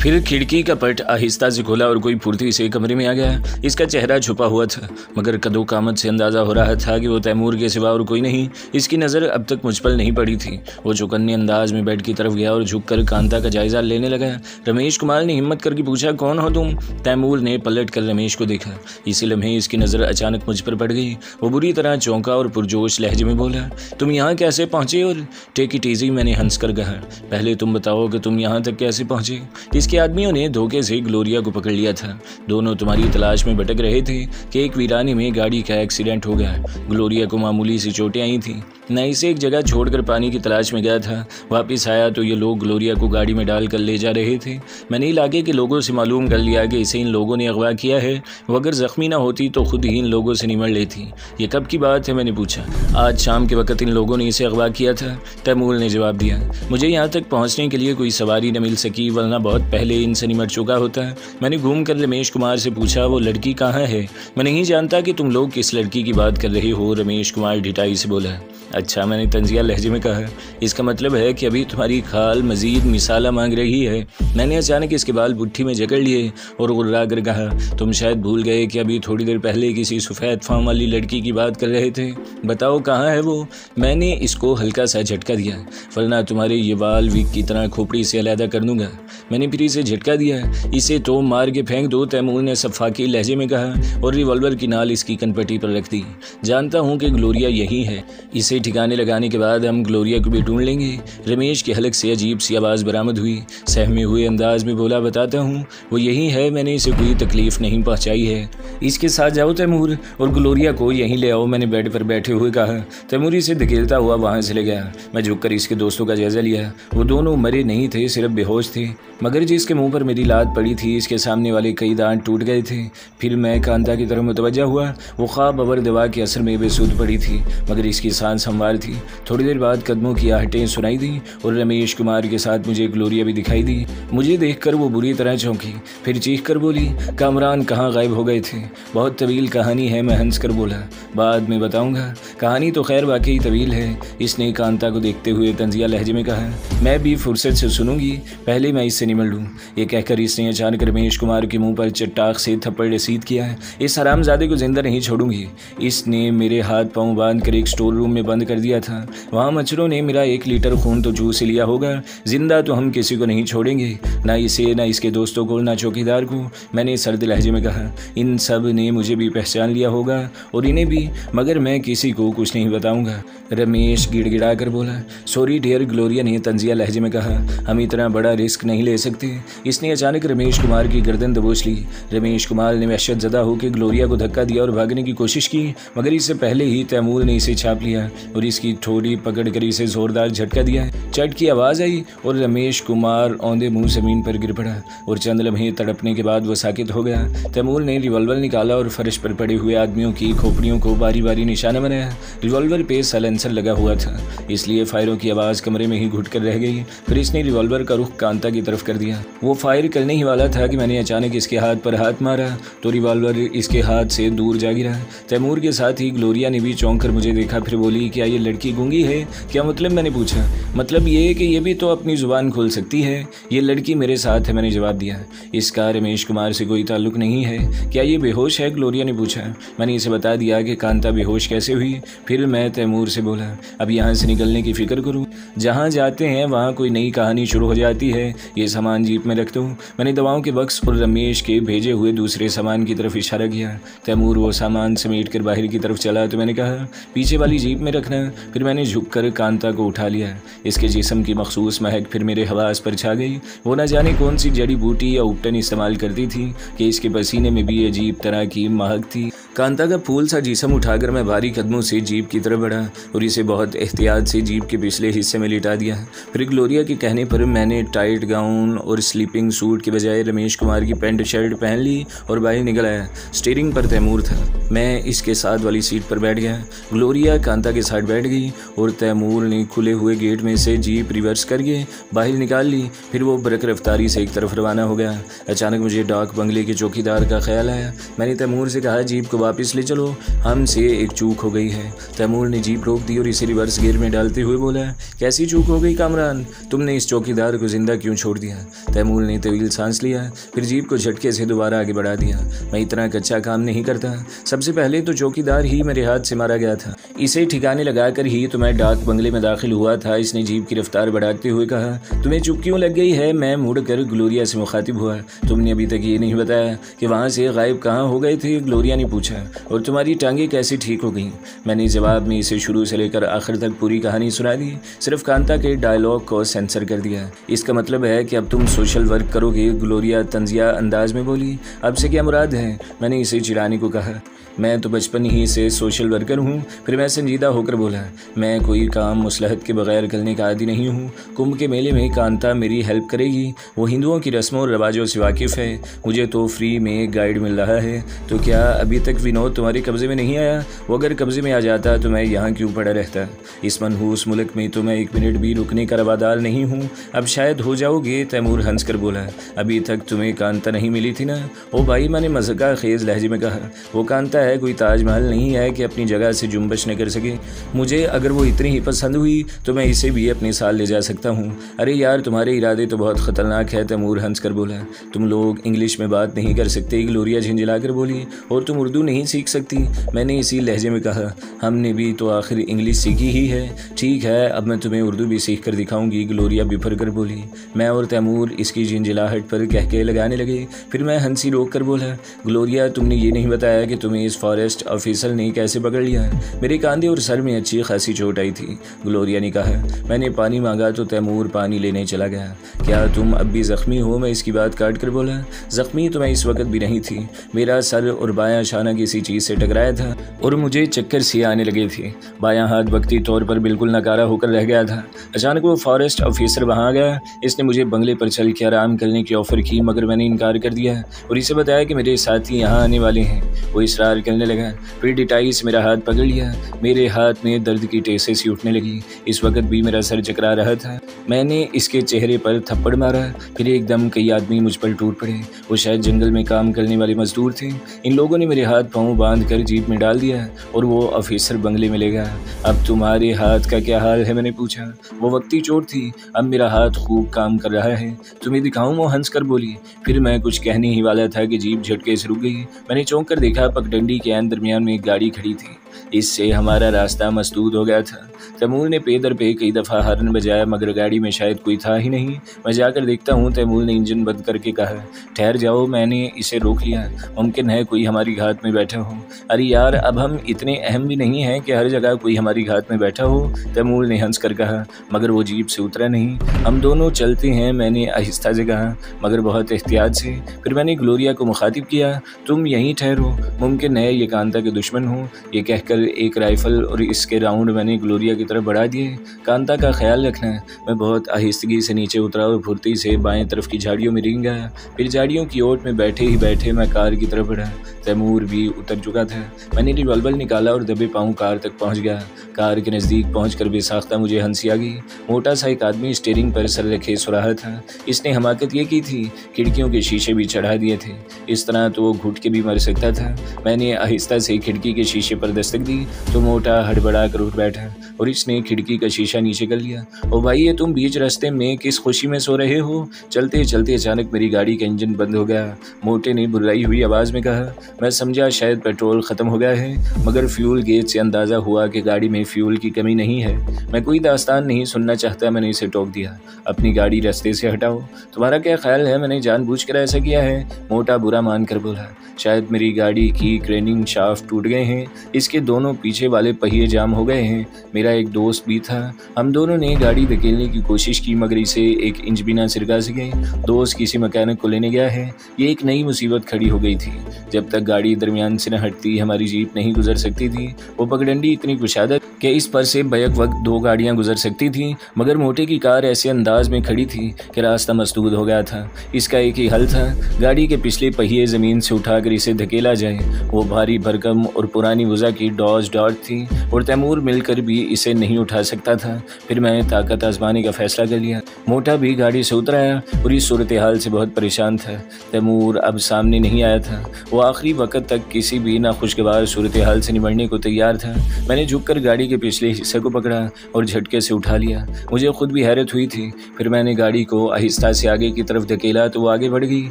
फिर खिड़की का पट आहिस्ता से खोला और कोई फुर्ती से कमरे में आ गया। इसका चेहरा छुपा हुआ था, मगर कदो कामत से अंदाज़ा हो रहा था कि वो तैमूर के सिवा और कोई नहीं। इसकी नज़र अब तक मुझ पर नहीं पड़ी थी। वो चौकन्ने अंदाज में बेड की तरफ गया और झुककर कांता का जायज़ा लेने लगा। रमेश कुमार ने हिम्मत करके पूछा, कौन हो तुम? तैमूर ने पलट कर रमेश को देखा। इसी लम्हे इसकी नज़र अचानक मुझ पर पड़ गई। वो बुरी तरह चौंका और पुरजोश लहजे में बोला, तुम यहाँ कैसे पहुँचे? और टेक इट ईजी, मैंने हंस कर कहा। पहले तुम बताओ कि तुम यहाँ तक कैसे पहुँचे? इसके आदमियों ने धोखे से ग्लोरिया को पकड़ लिया था। दोनों तुम्हारी तलाश में भटक रहे थे कि एक वीराने में गाड़ी का एक्सीडेंट हो गया। ग्लोरिया को मामूली सी चोटें आई थी। मैं इसे एक जगह छोड़कर पानी की तलाश में गया था। वापस आया तो ये लोग ग्लोरिया को गाड़ी में डालकर ले जा रहे थे। मैंने इलाके के लोगों से मालूम कर लिया कि इसे इन लोगों ने अगवा किया है। वो अगर जख्मी ना होती तो खुद ही इन लोगों से निमड़ लेती। ये कब की बात है? मैंने पूछा। आज शाम के वक्त इन लोगों ने इसे अगवा किया था, तैमूर ने जवाब दिया। मुझे यहाँ तक पहुँचने के लिए कोई सवारी न मिल सकी, वरना बहुत पहले इनसे निमट चुका होता। मैंने घूम कर रमेश कुमार से पूछा, वो लड़की कहाँ है? मैं नहीं जानता कि तुम लोग किस लड़की की बात कर रहे हो, रमेश कुमार ढिठाई से बोला। अच्छा, मैंने तंजिया लहजे में कहा। इसका मतलब है कि अभी तुम्हारी खाल मजीद मिसाला मांग रही है। मैंने अचानक इसके बाल बुट्ठी में जकड़ लिए और गुर्रा कर कहा, तुम शायद भूल गए कि अभी थोड़ी देर पहले किसी सफ़ेद फार्म वाली लड़की की बात कर रहे थे। बताओ कहाँ है वो? मैंने इसको हल्का सा झटका दिया, वरना तुम्हारे ये बाल विक की तरह खोपड़ी से अलहदा कर दूंगा। मैंने फिर इसे झटका दिया। इसे तो मार के फेंक दो, तैमूर ने सफ़ाकी लहजे में कहा और रिवॉल्वर की नाल इसकी कनपट्टी पर रख दी। जानता हूँ कि ग्लोरिया यही है। इसे ठिकाने लगाने के बाद हम ग्लोरिया को भी ढूंढ लेंगे। रमेश के हलक से अजीब सी आवाज़ बरामद हुई। सहमे हुए अंदाज में बोला, बताता हूँ, वो यही है। मैंने इसे कोई तकलीफ नहीं पहुँचाई है। इसके साथ जाओ तैमूर और ग्लोरिया को यहीं ले आओ, मैंने बेड पर बैठे हुए कहा। तैमूर इसे धकेलता हुआ वहाँ से ले गया। मैं झुककर इसके दोस्तों का जायजा लिया। वो दोनों मरे नहीं थे, सिर्फ बेहोश थे, मगर जिसके मुंह पर मेरी लात पड़ी थी इसके सामने वाले कई दांत टूट गए थे। फिर मैं कांता की तरफ मुतवज्जा हुआ। वो ख्वाब अबर दवा के असर में बेसुध पड़ी थी, मगर इसकी सांस हमवार थी। थोड़ी देर बाद कदमों की आहटें सुनाई दी और रमेश कुमार के साथ मुझे ग्लोरिया भी दिखाई दी। मुझे देखकर वो बुरी तरह चौंकी, फिर चीख कर बोली, कामरान कहाँ गायब हो गए थे? बहुत तवील कहानी है, मैं हंस कर बोला। बाद में बताऊंगा। कहानी तो खैर वाकई तवील है, इसने कांता को देखते हुए तंजिया लहजे में कहा। मैं भी फुर्सत से सुनूंगी, पहले मैं इससे निमट लूँ। ये कहकर इसने अचानक रमेश कुमार के मुंह पर चट्टाक से थप्पड़ रसीद किया। इस हरामजादे को जिंदा नहीं छोड़ूंगी। इसने मेरे हाथ पांव बांध कर एक स्टोर रूम में बंद कर दिया था। वहाँ मच्छरों ने मेरा 1 लीटर खून तो चूस लिया होगा। जिंदा तो हम किसी को नहीं छोड़ेंगे, ना इसे, ना इसके दोस्तों को, ना चौकीदार को, मैंने सर्द लहजे में कहा। इन सब ने मुझे भी पहचान लिया होगा और इन्हें भी, मगर मैं किसी को कुछ नहीं बताऊंगा। रमेश गिड़गिड़ा कर बोला। सॉरी डियर, ग्लोरिया ने तंजिया लहजे में कहा। हम इतना बड़ा रिस्क नहीं ले सकते। इसने अचानक रमेश कुमार की गर्दन दबोच ली। रमेश कुमार ने वहशत ज़दा होकर ग्लोरिया को धक्का दिया और भागने की कोशिश की, मगर इससे पहले ही तैमूर ने इसे छाप लिया और इसकी ठोड़ी पकड़ कर इसे जोरदार झटका दिया। चट की आवाज़ आई और रमेश कुमार औंधे मुंह जमीन पर गिर पड़ा और चंद लम्हे तड़पने के बाद वो साकित हो गया। तैमूर ने रिवॉल्वर निकाला और फर्श पर पड़े हुए आदमियों की खोपड़ियों को बारी बारी निशाना बनाया। रिवॉल्वर पे साइलेंसर लगा हुआ था, इसलिए फायरों की आवाज़ कमरे में ही घुट कर रह गई। फिर इसने रिवॉल्वर का रुख कांता की तरफ कर दिया। वो फायर करने ही वाला था कि मैंने अचानक इसके हाथ पर हाथ मारा तो रिवॉल्वर इसके हाथ से दूर जा गिरा। तैमूर के साथ ही ग्लोरिया ने भी चौंक कर मुझे देखा, फिर बोली, क्या ये लड़की गूंगी है? क्या मतलब? मैंने पूछा। मतलब ये कि ये भी तो अपनी जुबान खोल सकती है। ये लड़की मेरे साथ है, मैंने जवाब दिया। इसका रमेश कुमार से कोई ताल्लुक नहीं है। क्या ये बेहोश है? ग्लोरिया ने पूछा। मैंने इसे बता दिया कि कांता बेहोश कैसे हुई। फिर मैं तैमूर से बोला, अब यहाँ से निकलने की फिक्र करूँ। जहाँ जाते हैं वहाँ कोई नई कहानी शुरू हो जाती है। ये सामान जीप में रख दो। मैंने दवाओं के बक्स और रमेश के भेजे हुए दूसरे सामान की तरफ इशारा किया। तैमूर वो सामान समेट कर बाहर की तरफ चला तो मैंने कहा, पीछे वाली जीप में रखना। फिर मैंने झुककर कांता को उठा लिया। इसके जिस्म की मखसूस महक फिर मेरे हवास पर छा गई। वो न जाने कौन सी जड़ी बूटी या उपटन इस्तेमाल करती थी कि इसके पसीने में भी अजीब तरह की महक थी। कांता का फूल सा जिस्म उठाकर मैं भारी कदमों से जीप की तरफ बढ़ा और इसे बहुत एहतियात से जीप के पिछले हिस्से में लिटा दिया। फिर ग्लोरिया के कहने पर मैंने टाइट गाउन और स्लीपिंग सूट के बजाय रमेश कुमार की पैंट शर्ट पहन ली और बाहर निकल आया। स्टीयरिंग पर तैमूर था। मैं इसके साथ वाली सीट पर बैठ गया। ग्लोरिया कांता के साथ बैठ गई और तैमूर ने खुले हुए गेट में से जीप रिवर्स करके बाहर निकाल ली। फिर वो बरक रफ्तारी से एक तरफ रवाना हो गया। अचानक मुझे डाक बंगले के चौकीदार का ख्याल आया। मैंने तैमूर से कहा, जीप को वापस ले चलो, हमसे एक चूक हो गई है। तैमूर ने जीप रोक दी और इसे रिवर्स गियर में डालते हुए बोला, कैसे कैसी चूक हो गई कामरान, तुमने इस चौकीदार को जिंदा क्यों छोड़ दिया? तैमूर ने तवील सांस लिया, फिर जीप को झटके से दोबारा आगे बढ़ा दिया। मैं इतना कच्चा काम नहीं करता। सबसे पहले तो चौकीदार ही मेरे हाथ से मारा गया था। इसे ठिकाने लगाकर ही तो मैं डाक बंगले में दाखिल हुआ था। इसने जीप की रफ्तार बढ़ाते हुए कहा, तुम्हें चुप क्यों लग गई है? मैं मुड़कर ग्लोरिया से मुखातिब हुआ। तुमने अभी तक ये नहीं बताया कि वहाँ से गायब कहाँ हो गए थे? ग्लोरिया ने पूछा। और तुम्हारी टांगें कैसे ठीक हो गई? मैंने जवाब में इसे शुरू से लेकर आखिर तक पूरी कहानी सुना दी, सिर्फ कांता के डायलॉग को सेंसर कर दिया। इसका मतलब है कि अब तुम सोशल वर्क करोगे? ग्लोरिया तंजिया अंदाज में बोली। अब से क्या मुराद है? मैंने इसे चिढ़ाने को कहा। मैं तो बचपन ही से सोशल वर्कर हूँ। फिर मैं संजीदा होकर बोला, मैं कोई काम मुसलहत के बगैर करने का आदी नहीं हूँ। कुंभ के मेले में कांता मेरी हेल्प करेगी। वो हिंदुओं की रस्मों और रवाजों से वाकिफ़ है। मुझे तो फ्री में गाइड मिल रहा है। तो क्या अभी तक विनोद तुम्हारे कब्ज़े में नहीं आया? वो अगर कब्ज़े में आ जाता तो मैं यहाँ क्यों पड़ा रहता? इस मनहूस मुल्क में तो मैं 1 मिनट भी रुकने का रवादार नहीं हूँ। अब शायद हो जाओगे। तैमूर हंस कर बोला, अभी तक तुम्हें कांता नहीं मिली थी ना? ओ भाई, मैंने मज़ाका खेज़ लहजे में कहा। वो कांता है, कोई ताजमहल नहीं है कि अपनी जगह से जुम्बश न कर सके। मुझे अगर वो इतनी ही पसंद हुई तो मैं इसे भी अपने साथ ले जा सकता हूँ। अरे यार, तुम्हारे इरादे तो बहुत ख़तरनाक है। तैमूर हंस कर बोला। तुम लोग इंग्लिश में बात नहीं कर सकते? ग्लोरिया झिंझिला कर बोली। और तुम उर्दू नहीं सीख सकती? मैंने इसी लहजे में कहा। हमने भी तो आखिर इंग्लिश सीखी ही है। ठीक है, अब मैं तुम्हें उर्दू भी सीख कर दिखाऊंगी। ग्लोरिया बिफर कर बोली। मैं और तैमूर इसकी झिंझिलाहट पर कहके लगाने लगे। फिर मैं हंसी रोक कर बोला, ग्लोरिया, तुमने ये नहीं बताया कि तुम्हें इस फॉरेस्ट ऑफिसर ने कैसे पकड़ लिया? मेरे कांधे और सर में अच्छी खासी चोट आई थी। ग्लोरिया ने कहा। मैंने पानी मांगा तो तैमूर पानी लेने चला गया। क्या तुम अब भी जख्मी हो? मैं इसकी बात काट कर बोला। जख्मी तो मैं इस वक्त भी नहीं थी। मेरा सर और बायां शाना किसी चीज़ से टकराया था और मुझे चक्कर सी आने लगे थे। बायां हाथ वक्ती तौर पर बिल्कुल नकारा होकर रह गया था। अचानक वो फॉरेस्ट ऑफिसर वहाँ गया। इसने मुझे बंगले पर चल के आराम करने की ऑफ़र की, मगर मैंने इनकार कर दिया और इसे बताया कि मेरे साथी यहाँ आने वाले हैं। वो इसरार करने लगा। फिर डिटाई से मेरा हाथ पकड़ लिया। मेरे हाथ में दर्द की टेसें सी उठने लगी। इस वक्त भी मेरा सर चकरा रहा था। मैंने इसके चेहरे पर थप्पड़ मारा। फिर एकदम कई आदमी मुझ पर टूट पड़े। वो शायद जंगल में काम करने वाले मजदूर थे। इन लोगों ने मेरे हाथ पाँव बांध कर जीप में डाल दिया और वो ऑफिसर बंगले में ले गया। अब तुम्हारे हाथ का क्या हाल है? मैंने पूछा। वो वक्ती चोट थी, अब मेरा हाथ खूब काम कर रहा है। तुम्हें दिखाऊं? वो हंस कर बोली। फिर मैं कुछ कहने ही वाला था कि जीप झटके से रुक गई। मैंने चौंक कर देखा, पगडंडी के दरमियान में एक गाड़ी खड़ी थी। इससे हमारा रास्ता मसदूद हो गया था। तैमूर ने पे दर पे कई दफ़ा हॉर्न बजाया, मगर गाड़ी में शायद कोई था ही नहीं। मैं जाकर देखता हूँ। तैमूर ने इंजन बंद करके कहा। ठहर जाओ, मैंने इसे रोक लिया। मुमकिन है कोई हमारी घात में बैठा हो। अरे यार, अब हम इतने अहम भी नहीं हैं कि हर जगह कोई हमारी घात में बैठा हो। तैमूर ने हंस कर कहा। मगर वो जीप से उतरा नहीं। हम दोनों चलते हैं, मैंने आहिस्ता से कहा, मगर बहुत एहतियात से। फिर मैंने ग्लोरिया को मुखातिब किया। तुम यहीं ठहरो, मुमकिन है ये कांता के दुश्मन हो। ये कहकर एक राइफल और इसके राउंड मैंने ग्लोरिया की तरफ बढ़ा दिए। कांता का ख्याल रखना। मैं बहुत आहिस्तगी से नीचे उतरा और फुर्ती से बाएं तरफ की झाड़ियों में रिंग गया। फिर झाड़ियों की ओट में बैठे ही बैठे मैं कार की तरफ बढ़ा। तैमूर भी उतर चुका था। मैंने रिवॉल्वर निकाला और दबे पाँव कार तक पहुंच गया। कार के नज़दीक पहुंचकर बेसाख्ता मुझे हंसी आ गई। मोटा सा एक आदमी स्टीयरिंग पर सर रखे सो रहा था। इसने हमाकत ये की थी, खिड़कियों के शीशे भी चढ़ा दिए थे। इस तरह तो वो घुट के भी मर सकता था। मैंने आहिस्ता से खिड़की के शीशे पर दस्तक दी तो मोटा हड़बड़ा कर उठ बैठा और इसने खिड़की का शीशा नीचे कर लिया। ओ भाई, ये तुम बीच रास्ते में किस खुशी में सो रहे हो? चलते चलते अचानक मेरी गाड़ी का इंजन बंद हो गया। मोटे ने बुर्राई हुई आवाज़ में कहा। मैं समझा शायद पेट्रोल ख़त्म हो गया है, मगर फ्यूल गेज से अंदाज़ा हुआ कि गाड़ी में फ्यूल की कमी नहीं है। मैं कोई दास्तान नहीं सुनना चाहता। मैंने इसे टोक दिया। अपनी गाड़ी रास्ते से हटाओ। तुम्हारा क्या ख्याल है मैंने जानबूझकर ऐसा किया है? मोटा बुरा मान कर बोला। शायद मेरी गाड़ी की क्रेनिंग शाफ्ट टूट गए हैं। इसके दोनों पीछे वाले पहिए जाम हो गए हैं। मेरा एक दोस्त भी था। हम दोनों ने गाड़ी धकेलने की कोशिश की, मगर इसे 1 इंच भी ना सिरका सके। दोस्त किसी मैकेनिक को लेने गया है। ये एक नई मुसीबत खड़ी हो गई थी। जब तक गाड़ी दरमियान से न हटती हमारी जीप नहीं गुजर सकती थी। वो पगडंडी इतनी कुशादा कि इस पर से बैक वक्त 2 गाड़ियां गुजर सकती थी, मगर मोटे की कार ऐसे अंदाज में खड़ी थी कि रास्ता मसदूद हो गया था। इसका एक ही हल था, गाड़ी के पिछले पहिए ज़मीन से उठाकर इसे धकेला जाए। वो भारी भरकम और पुरानी वज़ा की की डॉज डॉट थी और तैमूर मिलकर भी इसे नहीं उठा सकता था। फिर मैंने ताकत आजमाने का फैसला कर लिया। मोटा भी गाड़ी से उतर आया और इस सूरत हाल से बहुत परेशान था। तैमूर अब सामने नहीं आया था। वो आखिरी वक्त तक किसी भी नाखुशगवार सूरत हाल से निपटने को तैयार था। मैंने झुककर गाड़ी के पिछले हिस्से को पकड़ा और झटके से उठा लिया। मुझे खुद भी हैरत हुई थी। फिर मैंने गाड़ी को आहिस्ता से आगे की तरफ धकेला तो वो आगे बढ़ गई।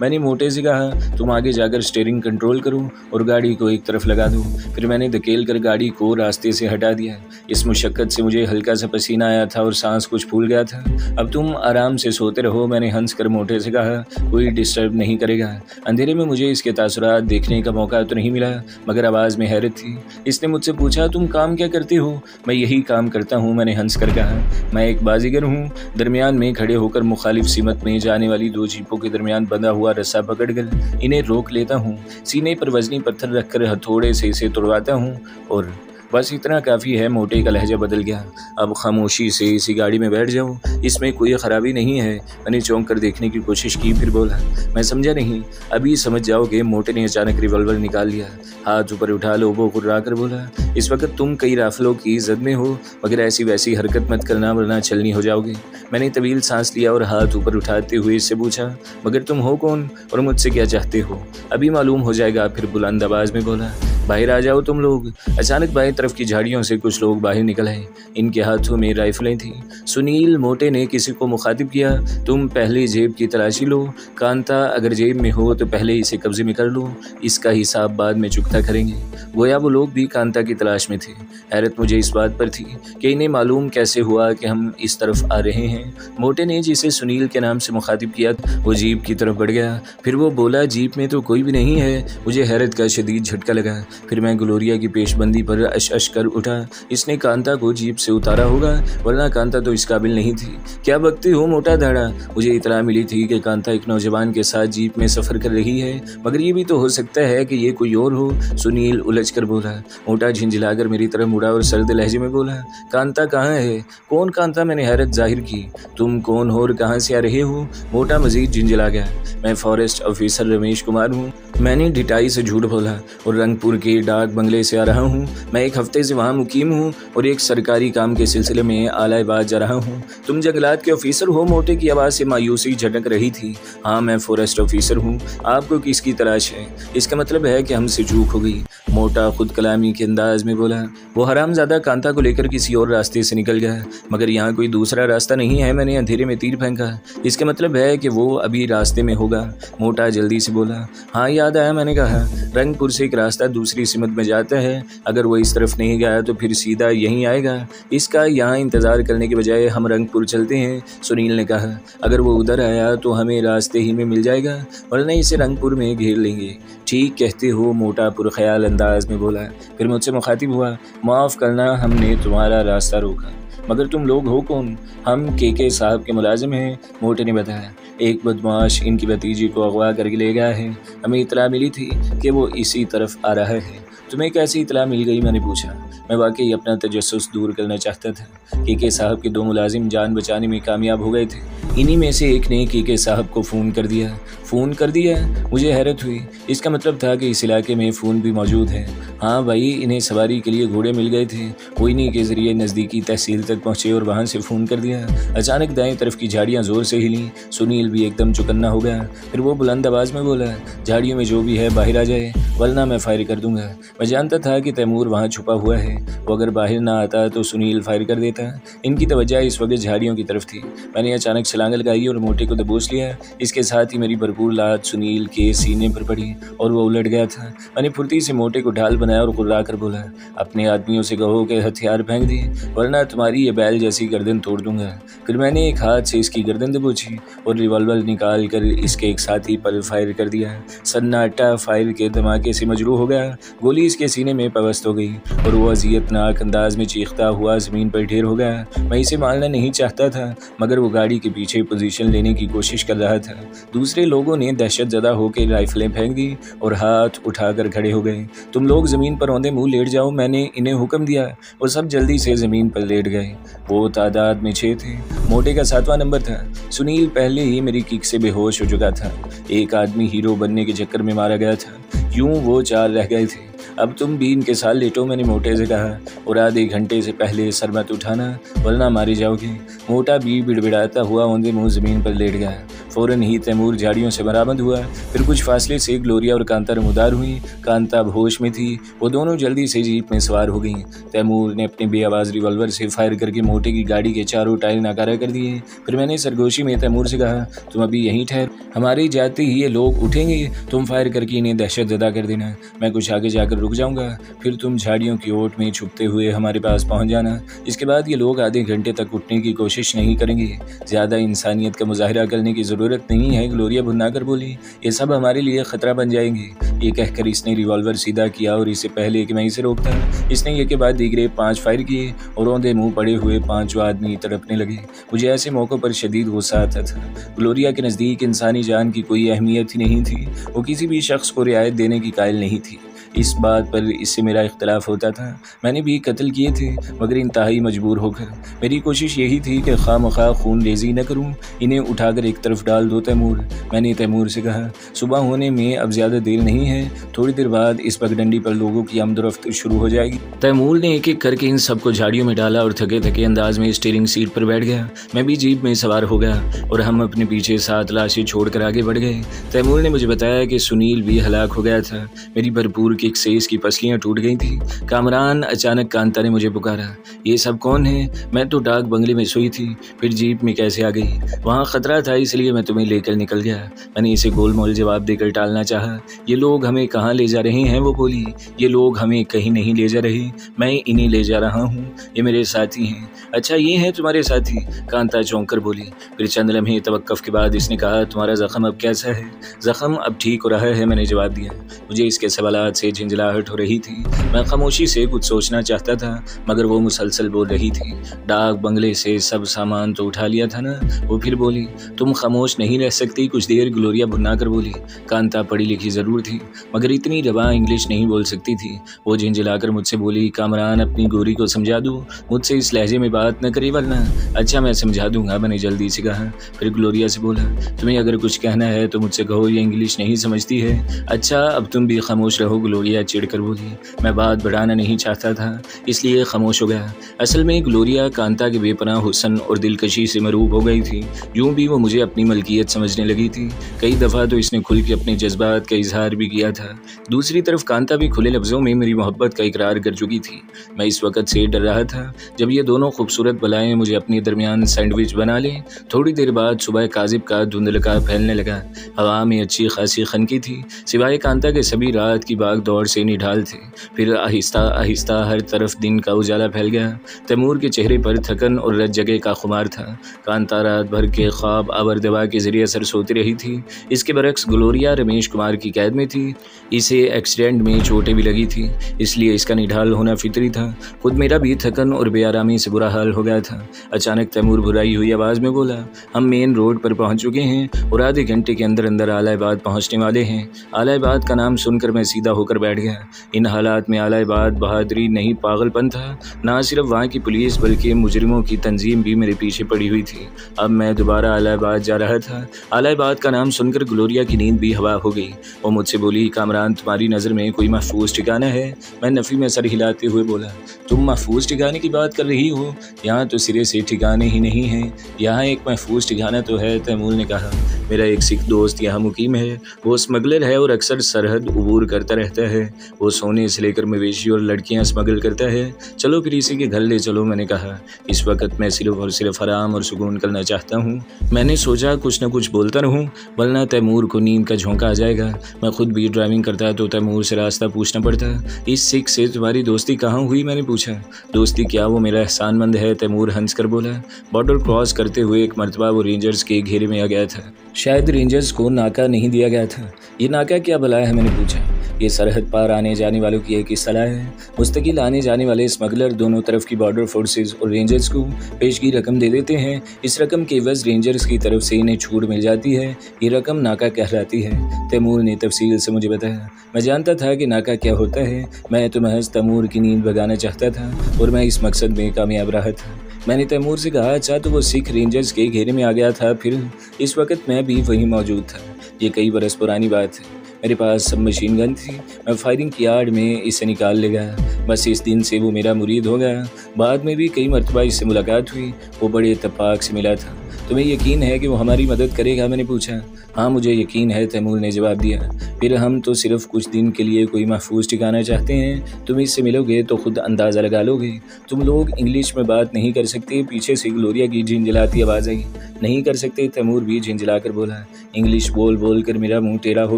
मैंने मोटे से कहा, तुम आगे जाकर स्टीयरिंग कंट्रोल करो और गाड़ी को एक तरफ लगा दो। फिर मैंने धकेल कर गाड़ी को रास्ते से हटा दिया। इस मुशक्कत से मुझे हल्का सा पसीना आया था और सांस कुछ फूल गया था। अब तुम आराम से सोते रहो, मैंने हंस कर मोटे से कहा, कोई डिस्टर्ब नहीं करेगा। अंधेरे में मुझे इसके तासुरात देखने का मौका तो नहीं मिला, मगर आवाज़ में हैरत थी। इसने मुझसे पूछा, तुम काम क्या करते हो? मैं यही काम करता हूँ, मैंने हंस कर कहा। मैं एक बाजीगर हूँ। दरमियान में खड़े होकर मुखालिफ सिमत में जाने वाली दो जीपों के दरमियान बंधा हुआ रस्सा पकड़कर इन्हें रोक लेता हूँ। सीने पर वजनी पत्थर रखकर हथौड़े से इसे तुड़वाता हूँ और बस इतना काफ़ी है। मोटे का लहजा बदल गया। अब खामोशी से इसी गाड़ी में बैठ जाऊँ, इसमें कोई ख़राबी नहीं है। मैंने चौंक कर देखने की कोशिश की, फिर बोला, मैं समझा नहीं। अभी समझ जाओगे। मोटे ने अचानक रिवॉल्वर निकाल लिया, हाथ ऊपर उठा लो, वो कुर्रा कर बोला, इस वक्त तुम कई राफलों की जद में हो, मगर ऐसी वैसी हरकत मत करना वरना चलनी हो जाओगे। मैंने तवील सांस लिया और हाथ ऊपर उठाते हुए इससे पूछा, मगर तुम हो कौन और मुझसे क्या चाहते हो? अभी मालूम हो जाएगा। फिर बुलंद आवाज़ में बोला, बाहर आ जाओ तुम लोग। अचानक बाएं तरफ की झाड़ियों से कुछ लोग बाहर निकल आए। इनके हाथों में राइफलें थीं। सुनील, मोटे ने किसी को मुखातिब किया, तुम पहले जेब की तलाशी लो। कांता अगर जेब में हो तो पहले इसे कब्जे में कर लो, इसका हिसाब बाद में चुकता करेंगे। गोया वो लोग भी कांता की तलाश में थे। हैरत मुझे इस बात पर थी कि इन्हें मालूम कैसे हुआ कि हम इस तरफ आ रहे हैं। मोटे ने जिसे सुनील के नाम से मुखातिब किया वो जीप की तरफ बढ़ गया। फिर वो बोला, जीप में तो कोई भी नहीं है। मुझे हैरत का शदीद झटका लगा। फिर मैं ग्लोरिया की पेशबंदी पर अश कर उठा। इसने कांता को जीप से उतारा होगा, वरना कांता तो इस काबिल नहीं थी। क्या बकती हो मोटा दाढ़ा? मुझे इतला मिली थी कि कांता एक नौजवान के साथ जीप में सफ़र कर रही है, मगर ये भी तो हो सकता है कि ये कोई और हो। सुनील उलझ कर बोला। मोटा झिंझिलाकर मेरी तरफ मुड़ा और सर्द लहजे में बोला, कांता कहाँ है? कौन कांता? मैंने हैरत जाहिर की। तुम कौन हो और कहाँ से आ रहे हो? मोटा मजीद झिंझिला गया। मैं फॉरेस्ट ऑफिसर रमेश कुमार हूँ। मैंने ढिठाई से झूठ बोला और रंगपुर के डाक बंगले से आ रहा हूँ। मैं एक हफ्ते से वहाँ मुकीम हूँ और एक सरकारी काम के सिलसिले में आलाबाद जा रहा हूँ। तुम जंगलात के ऑफिसर हो? मोटे की आवाज़ से मायूसी झटक रही थी। हाँ, मैं फॉरेस्ट ऑफिसर हूँ। आपको किसकी तलाश है? इसका मतलब है कि हमसे चूक हो गई। मोटा खुद कलामी के अंदाज में बोला, वो हरामजादा कांता को लेकर किसी और रास्ते से निकल गया, मगर यहाँ कोई दूसरा रास्ता नहीं है। मैंने अंधेरे में तीर फेंका। इसका मतलब है कि वो अभी रास्ते में होगा। मोटा जल्दी से बोला, हाँ याद आया। मैंने कहा, रंगपुर से एक रास्ता दूसरी सिमत में जाता है। अगर वो इस तरफ नहीं गया तो फिर सीधा यहीं आएगा। इसका यहाँ इंतज़ार करने के बजाय हम रंगपुर चलते हैं। सुनील ने कहा, अगर वो उधर आया तो हमें रास्ते ही में मिल जाएगा, वरना इसे रंगपुर में घेर लेंगे। ठीक कहते हो, मोटा पुरख्याल अंदाज में बोला। फिर मुझसे मुखातिब हुआ, माफ़ करना, हमने तुम्हारा रास्ता रोका, मगर तुम लोग हो कौन? हम के साहब के मुलाजिम हैं। मोटे ने बताया, एक बदमाश इनकी भतीजी को अगवा करके ले गया है। हमें इतला मिली थी कि वो इसी तरफ आ रहा है। तुम्हें कैसी इतला मिल गई? मैंने पूछा। मैं वाकई अपना तजस्सुस दूर करना चाहता था। के साहब के दो मुलाजिम जान बचाने में कामयाब हो गए थे। इन्हीं में से एक ने के साहब को फ़ोन कर दिया। फ़ोन कर दिया? मुझे हैरत हुई। इसका मतलब था कि इस इलाके में फ़ोन भी मौजूद है। हाँ भाई, इन्हें सवारी के लिए घोड़े मिल गए थे। कोई नहीं के ज़रिए नज़दीकी तहसील तक पहुँचे और वहाँ से फ़ोन कर दिया। अचानक दाएं तरफ की झाड़ियाँ ज़ोर से हिलीं। सुनील भी एकदम चौकन्ना हो गया। फिर वो बुलंद आवाज़ में बोला, झाड़ियों में जो भी है बाहर आ जाए, वरना मैं फायर कर दूंगा। मैं जानता था कि तैमूर वहाँ छुपा हुआ है। वो अगर बाहर ना आता तो सुनील फायर कर देता। इनकी तवज्जो इस वक्त झाड़ियों की तरफ थी। मैंने अचानक छलांग लगाई और मोटे को दबोच लिया। इसके साथ ही मेरी भरपूर लात सुनील के सीने पर पड़ी और वो उलट गया था। मैंने फुर्ती से मोटे को ढाल बनाया और कुर्रा कर बोला, अपने आदमियों से कहो कि हथियार फेंक दे, वरना तुम्हारी ये बैल जैसी गर्दन तोड़ दूंगा। फिर मैंने एक हाथ से इसकी गर्दन दबोची और रिवॉल्वर निकाल कर इसके एक साथी पर फायर कर दिया। सन्नाटा फायर के धमाके से मजरूह हो गया। गोली इसके सीने में पवस्त हो गई और वो अजियतनाक अंदाज में चीखता हुआ ज़मीन पर ढेर हो गया। मैं इसे मारना नहीं चाहता था, मगर वो गाड़ी के पीछे पोजीशन लेने की कोशिश कर रहा था। दूसरे लोगों ने दहशतज़दा होकर राइफलें फेंक दी और हाथ उठाकर खड़े हो गए। तुम लोग ज़मीन पर औंधे मुँह लेट जाओ, मैंने इन्हें हुक्म दिया। वो सब जल्दी से ज़मीन पर लेट गए। वो तादाद में 6 थे। मोटे का 7वां नंबर था। सुनील पहले ही मेरी किक से बेहोश हो चुका था। एक आदमी हीरो बनने के चक्कर में मारा गया था। यूं वो 4 रह गए थे। अब तुम भी इनके साथ लेटो, मैंने मोटे से कहा, और आधे घंटे से पहले सर मत उठाना वरना मारे जाओगे। मोटा भी बिड़बिड़ाता हुआ औंधे मुंह ज़मीन पर लेट गया। फ़ौरन ही तैमूर झाड़ियों से बरामद हुआ। फिर कुछ फासले से ग्लोरिया और कांता नमूदार हुई। कांता होश में थी। वो दोनों जल्दी से जीप में सवार हो गईं। तैमूर ने अपने बेआवाज़ रिवॉल्वर से फायर करके मोटे की गाड़ी के चारों टायर नाकारा कर दिए। फिर मैंने सरगोशी में तैमूर से कहा, तुम अभी यहीं ठहर, हमारे जाते ही ये लोग उठेंगे, तुम फायर करके इन्हें दहशत ज़दा कर देना। मैं कुछ आगे जाकर रुक जाऊंगा, फिर तुम झाड़ियों की ओट में छुपते हुए हमारे पास पहुंच जाना। इसके बाद ये लोग आधे घंटे तक उठने की कोशिश नहीं करेंगे। ज़्यादा इंसानियत का मुजाहरा करने की ज़रूरत नहीं है, ग्लोरिया भुनकर बोली। ये सब हमारे लिए ख़तरा बन जाएंगे। ये कहकर इसने रिवॉल्वर सीधा किया और इससे पहले कि मैं इसे रोकता, इसने ये के बाद दीगरे 5 फायर किए और औंधे मुंह पड़े हुए 5 आदमी तड़पने लगे। मुझे ऐसे मौक़ों पर शदीद गुस्सा आता था। ग्लोरिया के नज़दीक इंसानी जान की कोई अहमियत ही नहीं थी। वो किसी भी शख्स को रियायत देने की कायल नहीं थी। इस बात पर इससे मेरा इख्तलाफ होता था। मैंने भी कत्ल किए थे, मगर इंतहाई मजबूर होकर। मेरी कोशिश यही थी कि खामखा खून रेजी न करूं, इन्हें उठाकर एक तरफ डाल दो तैमूर। मैंने तैमूर से कहा, सुबह होने में अब ज़्यादा देर नहीं है, थोड़ी देर बाद इस पगडंडी पर लोगों की आमदोरफ्त शुरू हो जाएगी। तैमूर ने एक एक करके इन सबको झाड़ियों में डाला और थके थके अंदाज में स्टीयरिंग सीट पर बैठ गया। मैं भी जीप में सवार हो गया और हम अपने पीछे 7 लाशें छोड़कर आगे बढ़ गए। तैमूर ने मुझे बताया कि सुनील भी हलाक हो गया था। मेरी भरपूर किक से इसकी पसलियां टूट गई थी। कामरान, अचानक कांता ने मुझे पुकारा, ये सब कौन है? मैं तो डाक बंगले में सोई थी, फिर जीप में कैसे आ गई? वहाँ खतरा था इसलिए मैं तुम्हें लेकर निकल गया। मैंने इसे गोलमोल जवाब देकर टालना चाहा। ये लोग हमें कहाँ ले जा रहे हैं? वो बोली, ये लोग हमें कहीं नहीं ले जा रहे, मैं इन्हें ले जा रहा हूँ, ये मेरे साथी हैं। अच्छा, ये हैं तुम्हारे साथी? कांता चौंक कर बोली। फिर चंद लम्हे तवक्कुफ के बाद इसने कहा, तुम्हारा ज़ख्म अब कैसा है? ज़ख्म अब ठीक हो रहा है, मैंने जवाब दिया। मुझे इसके सवालात से झंझलाहट हो रही थी। मैं खामोशी से कुछ सोचना चाहता था, मगर वो मुसलसल बोल रही थी। डाक बंगले से सब सामान तो उठा लिया था ना? वो फिर बोली, तुम खामोश नहीं रह सकती कुछ देर? ग्लोरिया भुनकर बोली। कांता पढ़ी लिखी ज़रूर थी, मगर इतनी रवा इंग्लिश नहीं बोल सकती थी। वो झिंझलाकर मुझसे बोली, कामरान, अपनी गोरी को समझा दूँ, मुझसे इस लहजे में बात न करे वरना। अच्छा, मैं समझा दूंगा, मैंने जल्दी से कहा। फिर ग्लोरिया से बोला, तुम्हें अगर कुछ कहना है तो मुझसे कहो, ये इंग्लिश नहीं समझती है। अच्छा, अब तुम भी खामोश रहो, ग्लोरिया चिढ़कर बोली। मैं बात बढ़ाना नहीं चाहता था, इसलिए खामोश हो गया। असल में ग्लोरिया कांता के बेपनाह हुस्न और दिलकशी से मरूब हो गई थी। यूं भी वो मुझे अपनी मलकियत समझने लगी थी। कई दफ़ा तो इसने खुल के अपने जज्बात का इजहार भी किया था। दूसरी तरफ कांता भी खुले लफ्ज़ों में मेरी मोहब्बत का इकरार कर चुकी थी। मैं इस वक्त से डर रहा था जब ये दोनों खूबसूरत बलाएं मुझे अपने दरमियान सैंडविच बना लें। थोड़ी देर बाद सुबह काजिब का धुंधलका फैलने लगा। हवा में अच्छी खासी खनकी थी। सिवाय कांता के सभी रात की भाग दौड़ से निढाल थे। फिर आहिस्ता आहिस्ता हर तरफ दिन का उजाला फैल गया। तैमूर के चेहरे पर थकन और रज जगह का खुमार था। कांता रात भर के ख्वाब आवर दवा के जरिए असर सोती रही थी। इसके बरक्स ग्लोरिया रमेश कुमार की कैद में थी। इसे एक्सीडेंट में चोटें भी लगी थी, इसलिए इसका निढाल होना फितरी था। खुद मेरा भी थकन और बेआरामी से बुरा हाल हो गया था। अचानक तैमूर बुराई हुई आवाज़ में बोला, हम मेन रोड पर पहुंच चुके हैं और आधे घंटे के अंदर अंदर आलाबाद पहुंचने वाले हैं। आलाबाद का नाम सुनकर मैं सीधा होकर बैठ गया। इन हालात में आलाबाद बहादुरी नहीं पागलपन था। ना सिर्फ वहाँ की पुलिस बल्कि मुजरिमों की तंजीम भी मेरे पीछे पड़ी हुई थी। अब मैं दोबारा आलाबाद जा रहा था। आलाबाद का नाम सुनकर ग्लोरिया की नींद भी हवा हो गई। वो मुझसे बोली, कामरान, तुम्हारी नज़र में कोई महफूज ठिकाना है? मैं नफ़ी में सर हिलाते हुए बोला, तुम महफूज ठिकाने की बात कर रही हो? यहाँ तो सिरे से ठिकाने ही नहीं हैं। यहाँ एक महफूज ठिकाना तो है, तैमूर ने कहा। मेरा एक सिख दोस्त यहाँ मुकीम है। वो स्मगलर है और अक्सर सरहद उबूर करता रहता है। वो सोने से लेकर मवेशी और लड़कियाँ स्मगल करता है। चलो फिर इसी के घर ले चलो, मैंने कहा। इस वक्त मैं सिर्फ और सिर्फ आराम और सुकून करना चाहता हूँ। मैंने सोचा कुछ न कुछ बोलता रहूँ, वरना तैमूर को नींद का झोंका आ जाएगा। मैं खुद भी ड्राइविंग करता तो तैमूर से रास्ता पूछना पड़ता। इस सिख से तुम्हारी दोस्ती कहाँ हुई? मैंने पूछा। दोस्ती क्या, वो मेरा एहसानमंद है, तैमूर हंस कर बोला। बॉर्डर क्रॉस करते हुए एक मरतबा वो रेंजर्स के घेरे में आ गया था। शायद रेंजर्स को नाका नहीं दिया गया था। ये नाका क्या बला है? मैंने पूछा। ये सरहद पार आने जाने वालों की एक इस्तलाह है। मुस्तकिल आने जाने वाले स्मगलर दोनों तरफ की बॉर्डर फोर्सेस और रेंजर्स को पेशगी रकम दे देते हैं। इस रकम के एवज़ रेंजर्स की तरफ से इन्हें छूट मिल जाती है। ये रकम नाका कहलाती है। तैमूर ने तफसील से मुझे बताया। मैं जानता था कि नाका क्या होता है। मैं तो महज तैमूर की नींद भगाना चाहता था और मैं इस मकसद में कामयाब रहा था। मैंने तैमूर से कहा, अच्छा तो वो सिख रेंजर्स के घेरे में आ गया था? फिर इस वक्त मैं भी वहीं मौजूद था। ये कई बरस पुरानी बात है। मेरे पास सब मशीन गन थी। मैं फायरिंग की आड़ में इसे निकाल ले गया। बस इस दिन से वो मेरा मुरीद हो गया। बाद में भी कई मरतबा इससे मुलाकात हुई। वो बड़े इत्तेफाक से मिला था। तुम्हें यकीन है कि वो हमारी मदद करेगा? मैंने पूछा। हाँ, मुझे यकीन है, तैमूर ने जवाब दिया। फिर हम तो सिर्फ कुछ दिन के लिए कोई महफूज ठिकाना चाहते हैं। तुम इससे मिलोगे तो खुद अंदाज़ा लगा लोगे। तुम लोग इंग्लिश में बात नहीं कर सकते। पीछे से ग्लोरिया की झिंझलाती आवाज़ आई। नहीं कर सकते, तैमूर भी झिंझला कर बोला। इंग्लिश बोल बोल कर मेरा मुंह टेढ़ा हो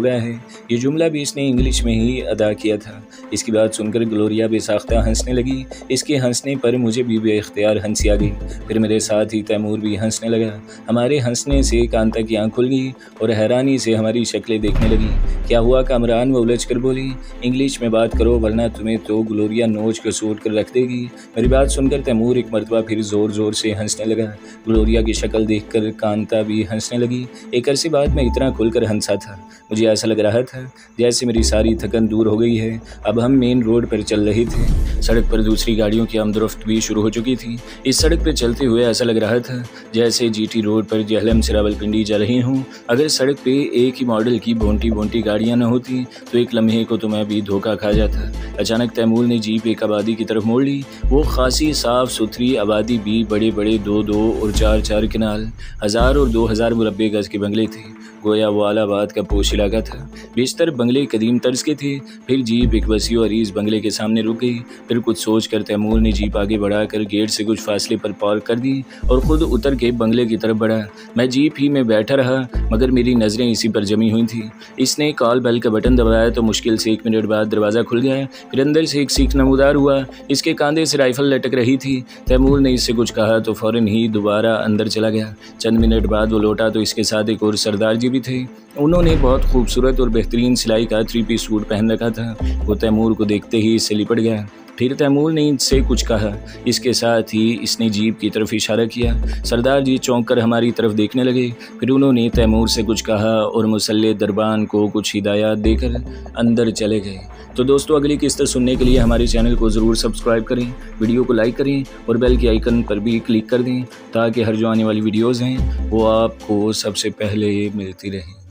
गया है। ये जुमला भी इसने इंग्लिश में ही अदा किया था। इसकी बात सुनकर ग्लोरिया बेसाख्ता हंसने लगी। इसके हंसने पर मुझे भी बेख्तियार हंसी आ गई। फिर मेरे साथ ही तैमूर भी हंसने लगा। हमारे हंसने से कांता की आँख खुल गई और हैरानी से हमारी शक्लें देखने लगी। क्या हुआ कामरान? वो उलझ कर बोली। इंग्लिश में बात करो वरना तुम्हें तो ग्लोरिया नोच कर सूट कर रख देगी। मेरी बात सुनकर तैमूर एक मरतबा फिर ज़ोर ज़ोर से हंसने लगा। ग्लोरिया की शक्ल देखकर कांता भी हंसने लगी। एक अरसे बाद मैं इतना खुलकर हंसा था, मुझे ऐसा लग रहा था जैसे मेरी सारी थकन दूर हो गई है। अब हम मेन रोड पर चल रहे थे। सड़क पर दूसरी गाड़ियों की आमदरफ्त भी शुरू हो चुकी थी। इस सड़क पर चलते हुए ऐसा लग रहा था जैसे जीटी रोड पर जहलम से रावलपिंडी जा रही हूँ। अगर सड़क पे एक ही मॉडल की बोंटी बोंटी गाड़ियाँ न होती तो एक लम्हे को तो मैं भी धोखा खा जाता। अचानक तैमूर ने जीप एक आबादी की तरफ मोड़ ली। वो खासी साफ सुथरी आबादी भी, बड़े बड़े 2-2 और 4-4 किनाल, 1000 और 2000 मुरब्बे गज के बंगले थे। गोया वो आलाबाद का पोश इलाका था। बेशतर बंगले कदीम तर्ज के थे। फिर जीप एक वसी और अरीज बंगले के सामने रुक गई। फिर कुछ सोच कर तैमूर ने जीप आगे बढ़ाकर गेट से कुछ फासले पर पार्क कर दी और ख़ुद उतर के बंगले की तरफ बढ़ा। मैं जीप ही में बैठा रहा मगर मेरी नज़रें इसी पर जमी हुई थी। इसने कॉल बेल का बटन दबाया तो मुश्किल से 1 मिनट बाद दरवाज़ा खुल गया। फिर अंदर से एक सिख नमूदार हुआ। इसके कांधे से राइफल लटक रही थी। तैमूर ने इससे कुछ कहा तो फ़ौरन ही दोबारा अंदर चला गया। चंद मिनट बाद वो लौटा तो इसके साथ एक और सरदार जी भी थे। उन्होंने बहुत खूबसूरत और बेहतरीन सिलाई का 3 पीस सूट पहन रखा था। वो तैमूर को देखते ही इससे लिपट गया। फिर तैमूर ने इनसे कुछ कहा। इसके साथ ही इसने जीप की तरफ इशारा किया। सरदार जी चौंक कर हमारी तरफ देखने लगे। फिर उन्होंने तैमूर से कुछ कहा और मुसल्ले दरबान को कुछ हिदायत देकर अंदर चले गए। तो दोस्तों, अगली किस्त सुनने के लिए हमारे चैनल को ज़रूर सब्सक्राइब करें, वीडियो को लाइक करें और बेल के आइकन पर भी क्लिक कर दें ताकि हर जो आने वाली वीडियोज़ हैं वो आपको सबसे पहले मिलती रहें।